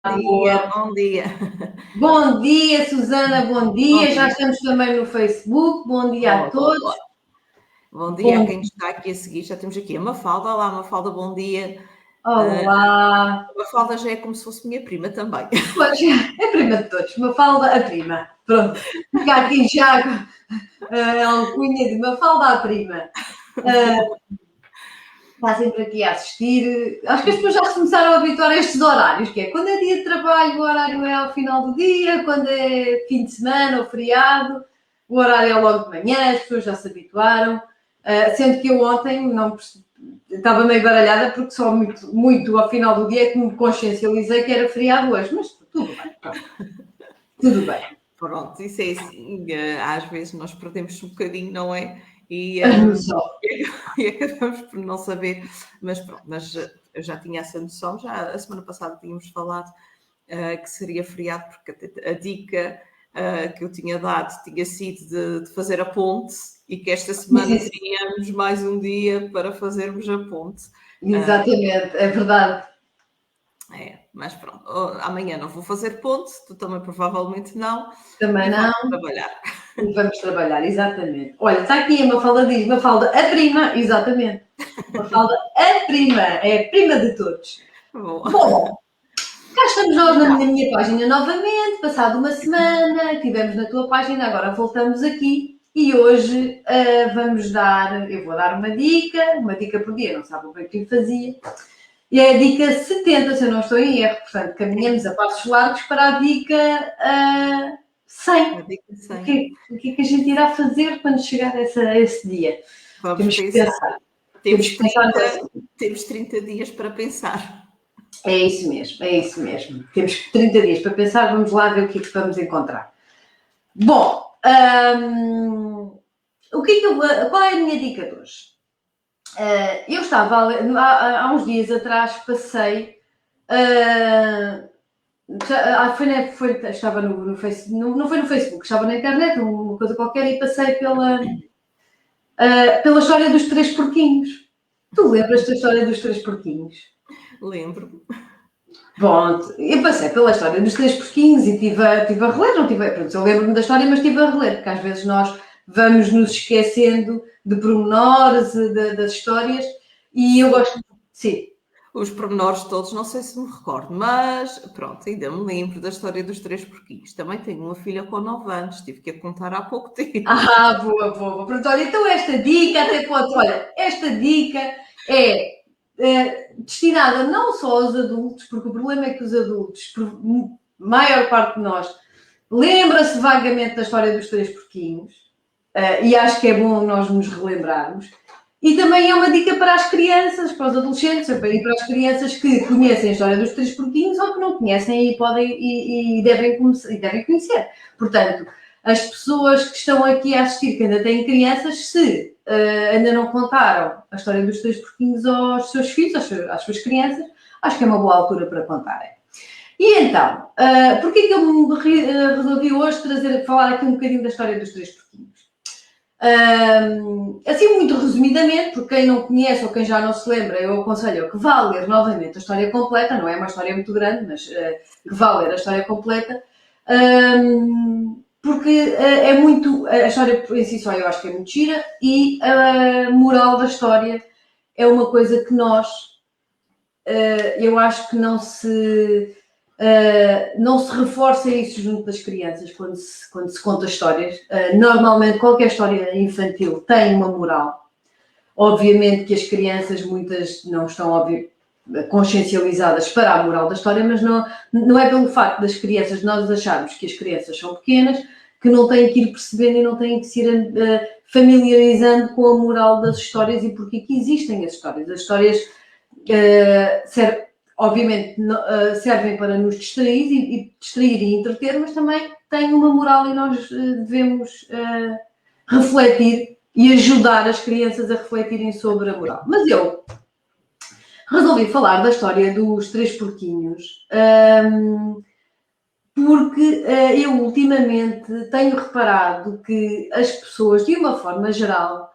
Dia, Boa. bom dia. Bom dia, Susana, bom Bom dia. Já dia. estamos também no Facebook. Bom dia a Boa, boa, todos. boa. Bom dia a Bom, quem nos está aqui a seguir. Já temos aqui a Mafalda. Olá, Mafalda, bom dia. olá. A Mafalda já é como se fosse minha prima também. Pois, é a prima de todos. Mafalda, a prima. Pronto. Fica aqui já a alcunha de Mafalda, a prima. Está sempre aqui a assistir. Acho que as pessoas já se começaram a habituar a estes horários, que é quando é dia de trabalho, o horário é ao final do dia, quando é fim de semana ou feriado, o horário é logo de manhã, as pessoas já se habituaram. Sendo que eu ontem não estava meio baralhada porque só muito ao final do dia é que me consciencializei que era feriado hoje, mas tudo bem, pronto. Tudo bem. Pronto, isso é assim. Às vezes nós perdemos um bocadinho, não é? E, A noção. e acabamos por não saber. Mas pronto, eu já tinha essa noção. Já a semana passada tínhamos falado que seria feriado, porque a dica que eu tinha dado tinha sido de fazer a ponte e que esta semana teríamos mais um dia para fazermos a ponte. Exatamente, é verdade. Mas pronto, amanhã não vou fazer ponte, tu também provavelmente não. Também E não. vamos trabalhar. E vamos trabalhar, exatamente. Olha, está aqui a Mafalda diz, Mafalda, a prima, exatamente. Mafalda, a prima, é a prima de todos. Bom, cá estamos nós na minha página novamente, passado uma semana, estivemos na tua página, agora voltamos aqui e hoje eu vou dar uma dica por dia, não sabe o que eu fazia. E é a dica 70, se eu não estou em erro, portanto, caminhamos a passos largos para a dica 100. A dica O 100. que é que a gente irá fazer quando chegar a esse dia? Vamos Temos que pensar. pensar. Temos Temos que pensar 30, temos 30 dias para pensar. É isso mesmo, é isso mesmo. Temos 30 dias para pensar, vamos lá ver o que é que vamos encontrar. Bom, qual é a minha dica de hoje? Eu estava há uns dias atrás, passei. Estava no Facebook, não foi no Facebook, estava na internet, uma coisa qualquer, e passei pela história dos três porquinhos. Tu lembras da história dos três porquinhos? Lembro. Pronto, eu passei pela história dos três porquinhos e estive a reler, não tive, pronto, eu lembro-me da história, mas estive a reler, porque às vezes nós vamos nos esquecendo de pormenores das histórias e eu gosto, sim. Os pormenores todos, não sei se me recordo, mas pronto, ainda me lembro da história dos três porquinhos. Também tenho uma filha com 9 anos, tive que a contar há pouco tempo. Boa. Pronto, olha, então esta dica até pode, olha, esta dica é destinada não só aos adultos, porque o problema é que os adultos, maior parte de nós, lembra-se vagamente da história dos três porquinhos, e acho que é bom nós nos relembrarmos. E também é uma dica para as crianças, para os adolescentes, e para as crianças que conhecem a história dos três porquinhos ou que não conhecem e podem e devem conhecer. Portanto, as pessoas que estão aqui a assistir, que ainda têm crianças, se ainda não contaram a história dos três porquinhos aos seus filhos, às suas crianças, acho que é uma boa altura para contarem. E então, porquê que eu resolvi hoje falar aqui um bocadinho da história dos três porquinhos? Assim, muito resumidamente, porque quem não conhece ou quem já não se lembra, eu aconselho que vá ler novamente a história completa, não é uma história muito grande, mas que vá ler a história completa, porque é muito, a história em si só eu acho que é muito gira e a moral da história é uma coisa que nós, eu acho que não se reforça isso junto das crianças quando se conta histórias. Normalmente qualquer história infantil tem uma moral. Obviamente que as crianças, muitas não estão consciencializadas para a moral da história, mas não é pelo facto das crianças, nós acharmos que as crianças são pequenas, que não têm que ir percebendo e não têm que se ir familiarizando com a moral das histórias e porque que existem as histórias. As histórias obviamente servem para nos distrair e entreter, mas também têm uma moral e nós devemos refletir e ajudar as crianças a refletirem sobre a moral. Mas eu resolvi falar da história dos três porquinhos porque eu ultimamente tenho reparado que as pessoas, de uma forma geral,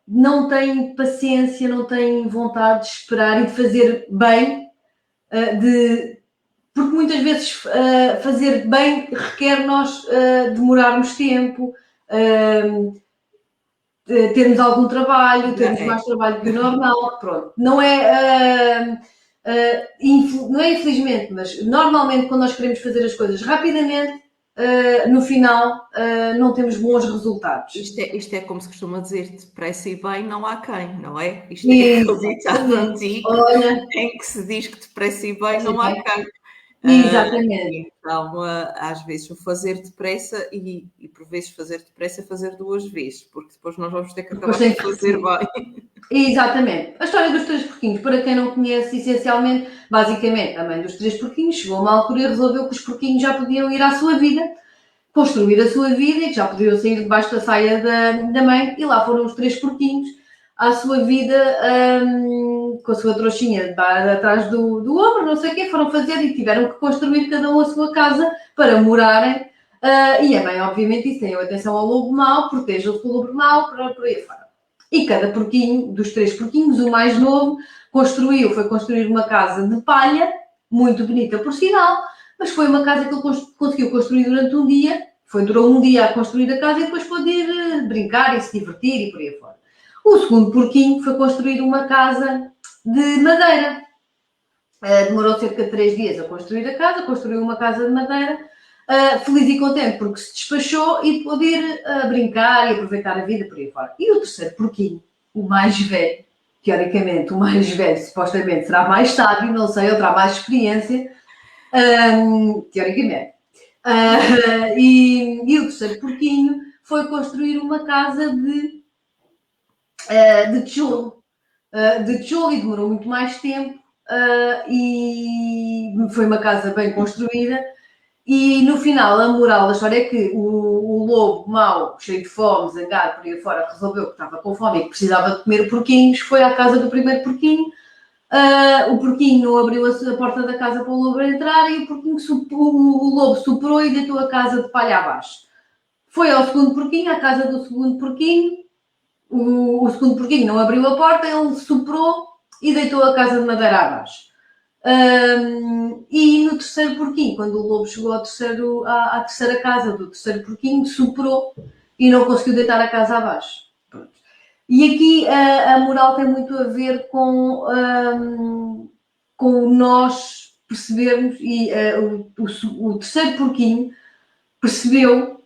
não têm paciência, não têm vontade de esperar e de fazer bem porque muitas vezes fazer bem requer nós demorarmos tempo, termos algum trabalho, termos mais trabalho que o normal, pronto. Não é infelizmente, mas normalmente quando nós queremos fazer as coisas rapidamente, no final não temos bons resultados. Isto é como se costuma dizer, depressa e bem não há quem, não é? Isto é aquele ditado antigo em que se diz que depressa e bem não há quem. Exatamente. Então, às vezes, o fazer depressa e por vezes fazer depressa é fazer duas vezes, porque depois nós vamos ter que acabar por fazer bem. Exatamente. A história dos 3 porquinhos, para quem não conhece, essencialmente, basicamente, a mãe dos 3 porquinhos chegou a uma altura e resolveu que os porquinhos já podiam ir à sua vida, construir a sua vida e que já podiam sair debaixo da saia da mãe, e lá foram os 3 porquinhos à sua vida, com a sua trouxinha atrás do ombro, não sei o quê, foram fazer e tiveram que construir cada um a sua casa para morarem. E a mãe, obviamente, disse: tenham atenção ao lobo mau, protejam-se do lobo mau, por aí fora. E cada porquinho, dos 3 porquinhos, o mais novo, foi construir uma casa de palha, muito bonita por sinal, mas foi uma casa que ele conseguiu construir durante um dia, durou um dia a construir a casa e depois pôde ir brincar e se divertir e por aí fora. O segundo porquinho foi construir uma casa de madeira. Demorou cerca de 3 dias a construir a casa, construiu uma casa de madeira, feliz e contente porque se despachou e pôde ir brincar e aproveitar a vida por aí fora. E o terceiro porquinho, o mais velho, teoricamente o mais velho supostamente será mais sábio, não sei, ou terá mais experiência, teoricamente. E o terceiro porquinho foi construir uma casa de tijolo. E demorou muito mais tempo, e foi uma casa bem construída. E no final, a moral da história é que o lobo mau, cheio de fome, zangado por aí fora, resolveu que estava com fome e que precisava de comer porquinhos, foi à casa do primeiro porquinho. O porquinho não abriu a porta da casa para o lobo entrar e o lobo soprou e deitou a casa de palha abaixo. Foi ao segundo porquinho, à casa do segundo porquinho. O segundo porquinho não abriu a porta, ele soprou e deitou a casa de madeira abaixo. E no terceiro porquinho, quando o lobo chegou à terceira casa do terceiro porquinho, soprou e não conseguiu deitar a casa abaixo. Pronto. E aqui a moral tem muito a ver com nós percebermos, e o terceiro porquinho percebeu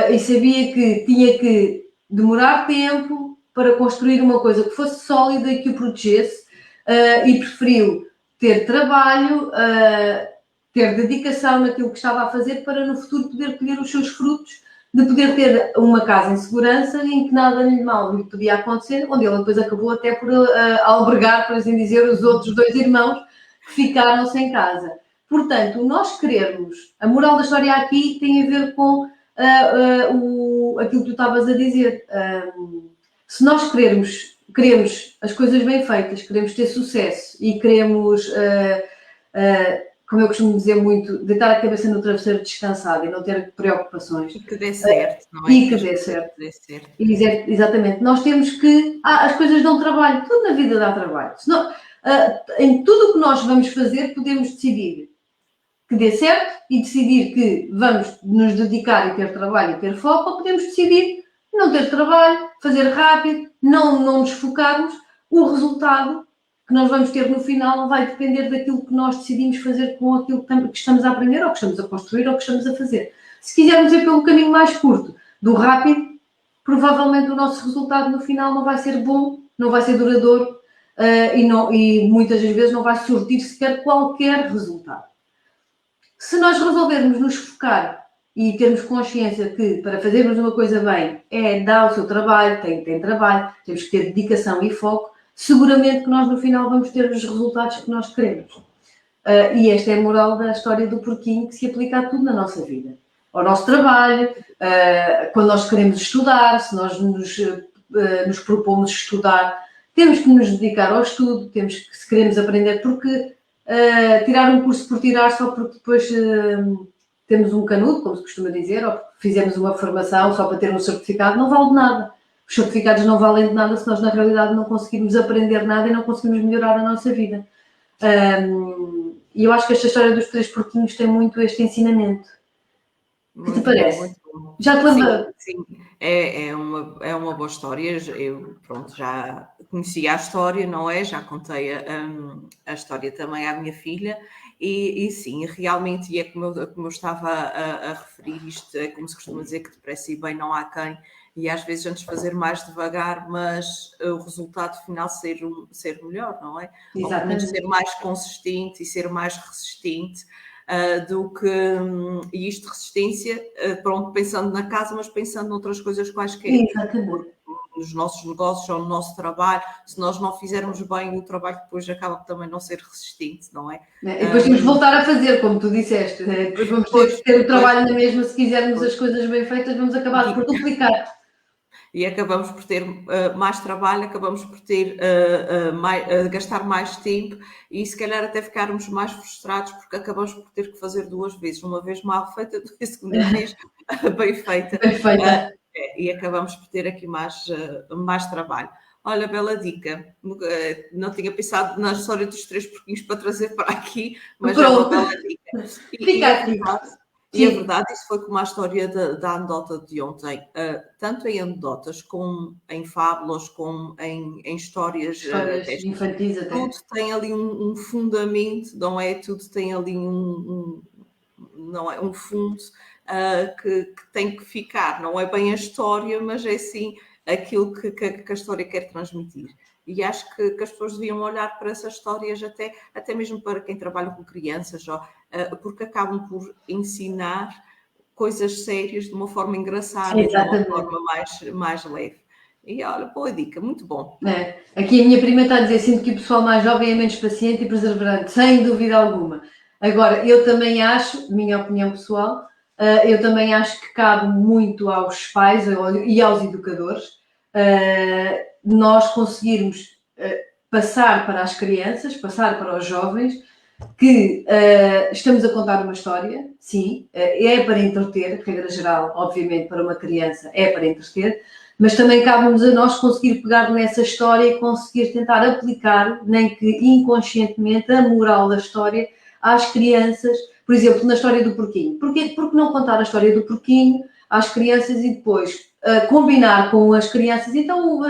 e sabia que tinha que demorar tempo para construir uma coisa que fosse sólida e que o protegesse, e preferiu ter trabalho, ter dedicação naquilo que estava a fazer para no futuro poder colher os seus frutos, de poder ter uma casa em segurança em que nada mal lhe podia acontecer, onde ele depois acabou até por albergar, por assim dizer, os outros 2 irmãos que ficaram sem casa. Portanto, nós querermos, a moral da história aqui tem a ver com aquilo que tu estavas a dizer. Se nós queremos as coisas bem feitas, queremos ter sucesso e queremos, como eu costumo dizer muito, deitar a cabeça no travesseiro descansado e não ter preocupações. E que dê certo, não é? E que dê certo. Exatamente. Nós temos que... as coisas dão trabalho. Tudo na vida dá trabalho. Senão, em tudo o que nós vamos fazer, podemos decidir que dê certo e decidir que vamos nos dedicar e ter trabalho e ter foco, ou podemos decidir não ter trabalho, fazer rápido, não nos focarmos. O resultado que nós vamos ter no final vai depender daquilo que nós decidimos fazer com aquilo que estamos a aprender, ou que estamos a construir, ou que estamos a fazer. Se quisermos ir pelo caminho mais curto, do rápido, provavelmente o nosso resultado no final não vai ser bom, não vai ser duradouro, e muitas das vezes não vai surtir sequer qualquer resultado. Se nós resolvermos nos focar e termos consciência que para fazermos uma coisa bem dar o seu trabalho, tem trabalho, temos que ter dedicação e foco, seguramente que nós no final vamos ter os resultados que nós queremos. E esta é a moral da história do porquinho, que se aplica a tudo na nossa vida. Ao nosso trabalho, quando nós queremos estudar, se nós nos propomos estudar, temos que nos dedicar ao estudo, se queremos aprender, porque tirar um curso por tirar só porque depois temos um canudo, como se costuma dizer, ou fizemos uma formação só para ter um certificado, não vale de nada. Os certificados não valem de nada se nós, na realidade, não conseguimos aprender nada e não conseguimos melhorar a nossa vida. E eu acho que esta história dos 3 porquinhos tem muito este ensinamento. O que te parece? Muito bom. Já te lembro? Sim, é uma boa história. Eu, pronto, já conhecia a história, não é? Já contei a história também à minha filha e sim, realmente, e é como eu estava a referir, isto é como se costuma dizer que depressa e bem não há quem, e às vezes antes fazer mais devagar, mas o resultado final ser melhor, não é? Ou pelo menos ser mais consistente e ser mais resistente. Do que, e isto resistência, pronto, pensando na casa, mas pensando noutras coisas quaisquer. Exatamente. Nos nossos negócios ou no nosso trabalho, se nós não fizermos bem o trabalho, depois acaba por também não ser resistente, não é? E depois temos de voltar a fazer, como tu disseste. Depois vamos ter que ter o trabalho na mesma, se quisermos as coisas bem feitas, vamos acabar por duplicar. E acabamos por ter mais trabalho, acabamos por ter gastar mais tempo e se calhar até ficarmos mais frustrados porque acabamos por ter que fazer 2 vezes, uma vez mal feita e a segunda vez bem feita. Bem feita. E acabamos por ter aqui mais trabalho. Olha, bela dica. Não tinha pensado na história dos 3 porquinhos para trazer para aqui, mas é uma bela dica. Fica aqui. E é verdade, isso foi como a história da anedota de ontem. Tanto em anedotas, como em fábulas, como em histórias infantis até. Tudo tem ali um fundamento, não é? Tudo tem ali não é, um fundo que tem que ficar. Não é bem a história, mas é sim aquilo que a história quer transmitir. E acho que as pessoas deviam olhar para essas histórias até mesmo para quem trabalha com crianças, porque acabam por ensinar coisas sérias de uma forma engraçada, exatamente, de uma forma mais leve. E olha, boa dica, muito bom. Aqui a minha prima está a dizer, sinto que o pessoal mais jovem é menos paciente e perseverante, sem dúvida alguma. Agora, eu também acho, minha opinião pessoal, eu também acho que cabe muito aos pais e aos educadores nós conseguirmos passar para as crianças, passar para os jovens, que estamos a contar uma história, sim, é para entreter, regra geral, obviamente, para uma criança é para entreter, mas também cabe-nos a nós conseguir pegar nessa história e conseguir tentar aplicar, nem que inconscientemente, a moral da história às crianças. Por exemplo, na história do porquinho. Porque não contar a história do porquinho às crianças e depois combinar com as crianças? Então,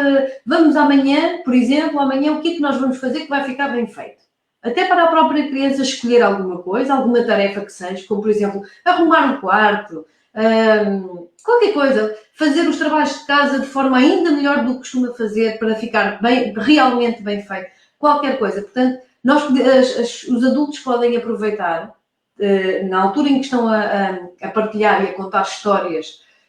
vamos amanhã, por exemplo, amanhã o que é que nós vamos fazer que vai ficar bem feito? Até para a própria criança escolher alguma coisa, alguma tarefa que seja, como por exemplo, arrumar um quarto, qualquer coisa, fazer os trabalhos de casa de forma ainda melhor do que costuma fazer para ficar realmente bem feito, qualquer coisa. Portanto, os adultos podem aproveitar, na altura em que estão a partilhar e a contar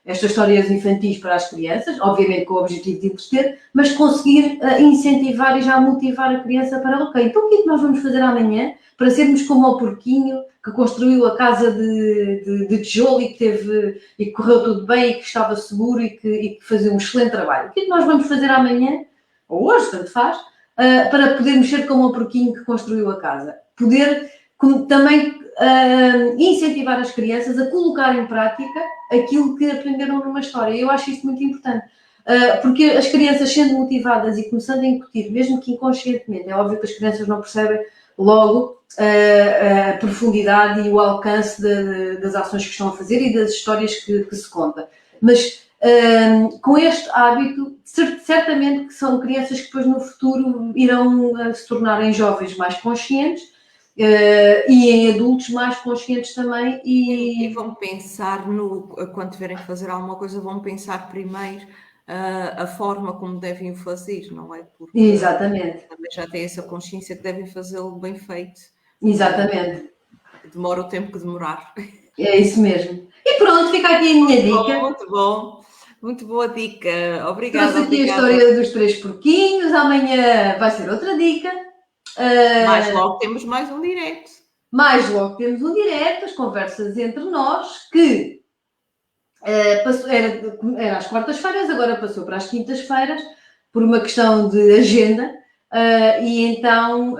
estas histórias infantis para as crianças, obviamente com o objetivo de entreter, mas conseguir incentivar e já motivar a criança para, ok, então o que é que nós vamos fazer amanhã para sermos como o porquinho que construiu a casa de tijolo e que correu tudo bem e que estava seguro e que fazia um excelente trabalho. O que é que nós vamos fazer amanhã, ou hoje, tanto faz, para podermos ser como o porquinho que construiu a casa? Poder também incentivar as crianças a colocar em prática aquilo que aprenderam numa história. Eu acho isso muito importante, porque as crianças sendo motivadas e começando a incutir, mesmo que inconscientemente, é óbvio que as crianças não percebem logo a profundidade e o alcance das ações que estão a fazer e das histórias que se conta. Mas com este hábito, certamente que são crianças que depois no futuro irão se tornarem jovens mais conscientes, e em adultos mais conscientes também. E vão pensar quando tiverem que fazer alguma coisa, vão pensar primeiro a forma como devem o fazer, não é? Porque exatamente. Também já têm essa consciência que devem fazê-lo bem feito. Exatamente. Demora o tempo que demorar. É isso mesmo. E pronto, fica aqui a minha dica. Muito bom. Muito boa dica. Obrigada. Trouxe aqui a história dos 3 porquinhos. Amanhã vai ser outra dica. Mais logo temos mais um direto. Mais logo temos um direto, as conversas entre nós, que era às quartas-feiras, agora passou para as quintas-feiras, por uma questão de agenda, e então,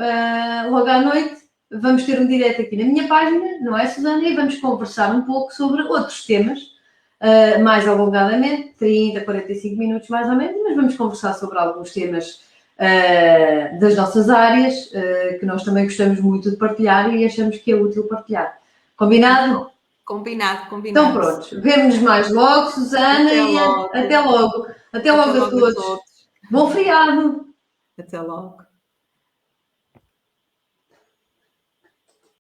logo à noite, vamos ter um direto aqui na minha página, não é, Susana? E vamos conversar um pouco sobre outros temas, mais alongadamente, 30, 45 minutos mais ou menos, mas vamos conversar sobre alguns temas das nossas áreas, que nós também gostamos muito de partilhar e achamos que é útil partilhar. Combinado? Combinado. Então pronto, vemo-nos mais logo, Susana, Até e logo. até logo. Até logo a todos. Bom feriado! Até logo.